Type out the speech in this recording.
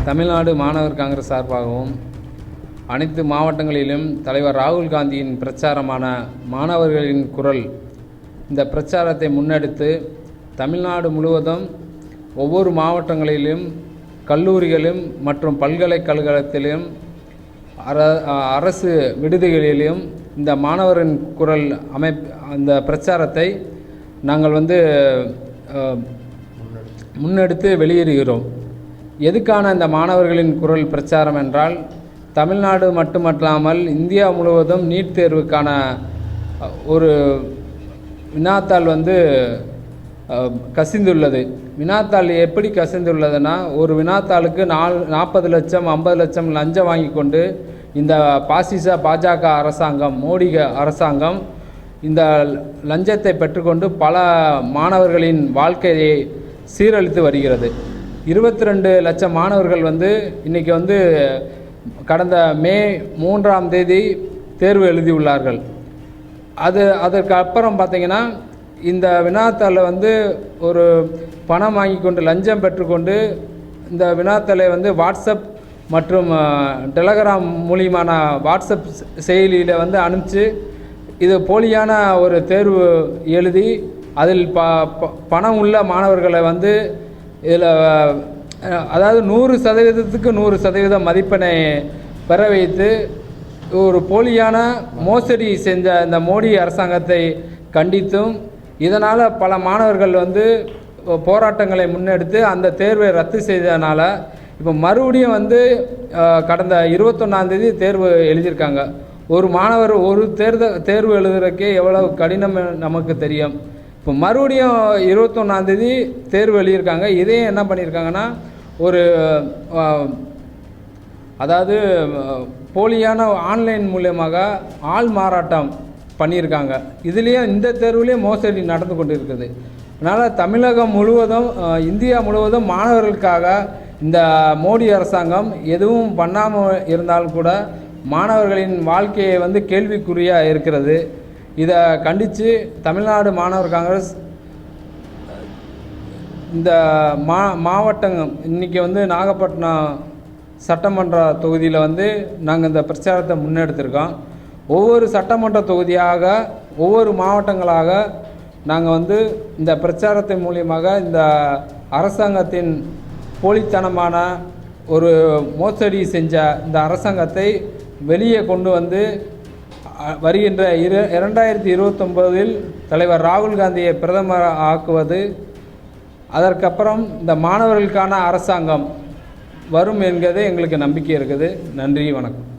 தமிழ்நாடு மாணவர் காங்கிரஸ் சார்பாகவும் அனைத்து மாவட்டங்களிலும் தலைவர் ராகுல் காந்தியின் பிரச்சாரமான மாணவர்களின் குரல் இந்த பிரச்சாரத்தை முன்னெடுத்து தமிழ்நாடு முழுவதும் ஒவ்வொரு மாவட்டங்களிலும் கல்லூரிகளிலும் மற்றும் பல்கலைக்கழகத்திலும் அரசு விடுதிகளிலும் இந்த மாணவரின் குரல் அந்த பிரச்சாரத்தை நாங்கள் முன்னெடுத்து வெளியிடுகிறோம். எதுக்கான இந்த மாணவர்களின் குரல் பிரச்சாரம் என்றால், தமிழ்நாடு மட்டுமல்லாமல் இந்தியா முழுவதும் நீட் தேர்வுக்கான ஒரு வினாத்தாள் கசிந்துள்ளது. வினாத்தாள் எப்படி கசிந்துள்ளதுன்னா, ஒரு வினாத்தாளுக்கு 40 லட்சம் 50 லட்சம் லஞ்சம் வாங்கி கொண்டு இந்த பாஜக அரசாங்கம், மோடி அரசாங்கம் இந்த லஞ்சத்தை பெற்றுக்கொண்டு பல மாணவர்களின் வாழ்க்கையை சீரழித்து வருகிறது. 22 லட்சம் மாணவர்கள் இன்றைக்கி கடந்த மே 3ஆம் தேதி தேர்வு எழுதியுள்ளார்கள். அதற்கு அப்புறம் பார்த்திங்கன்னா, இந்த வினாத்தாளை ஒரு பணம் வாங்கி கொண்டு லஞ்சம் பெற்றுக்கொண்டு இந்த வினாத்தாளை வாட்ஸ்அப் மற்றும் டெலகிராம் மூலியமான வாட்ஸ்அப் செயலியில் அனுப்பிச்சு இது போலியான ஒரு தேர்வு எழுதி அதில் பணம் உள்ள மாணவர்களை இதில் அதாவது 100%க்கு 100% மதிப்பெண்ணை பெற வைத்து ஒரு போலியான மோசடி செஞ்ச இந்த மோடி அரசாங்கத்தை கண்டித்தும், இதனால் பல மாணவர்கள் போராட்டங்களை முன்னெடுத்து அந்த தேர்வை ரத்து செய்ததனால இப்போ மறுபடியும் கடந்த 21ஆம் தேதி தேர்வு எழுதியிருக்காங்க. ஒரு மாணவர் ஒரு தேர்வு எழுதுறதுக்கே எவ்வளவு கடினம் நமக்கு தெரியும். இப்போ மறுபடியும் 21ஆம் தேதி தேர்வு எழுதியிருக்காங்க. இதையும் என்ன பண்ணியிருக்காங்கன்னா, ஒரு அதாவது போலியான ஆன்லைன் மூலியமாக ஆள் மாறாட்டம் பண்ணியிருக்காங்க. இதுலேயும் இந்த தேர்வுலேயும் மோசடி நடந்து கொண்டு இருக்குது. அதனால் தமிழகம் முழுவதும் இந்தியா முழுவதும் மாணவர்களுக்காக இந்த மோடி அரசாங்கம் எதுவும் பண்ணாமல் இருந்தாலும் கூட மாணவர்களின் வாழ்க்கையை கேள்விக்குறியாக இருக்கிறது. இதை கண்டித்து தமிழ்நாடு மாணவர் காங்கிரஸ் இந்த மாவட்டம் இன்றைக்கி நாகப்பட்டினம் சட்டமன்ற தொகுதியில் நாங்கள் இந்த பிரச்சாரத்தை முன்னெடுத்திருக்கோம். ஒவ்வொரு சட்டமன்ற தொகுதியாக ஒவ்வொரு மாவட்டங்களாக நாங்கள் இந்த பிரச்சாரத்தின் மூலியமாக இந்த அரசாங்கத்தின் போலித்தனமான ஒரு மோசடி செஞ்ச இந்த அரசாங்கத்தை வெளியே கொண்டு வருகின்ற 2029இல் தலைவர் ராகுல் காந்தியை பிரதமர் ஆக்குவது, அதற்கப்புறம் இந்த மாணவர்களுக்கான அரசாங்கம் வரும் என்கிறதே எங்களுக்கு நம்பிக்கை இருக்குது. நன்றி, வணக்கம்.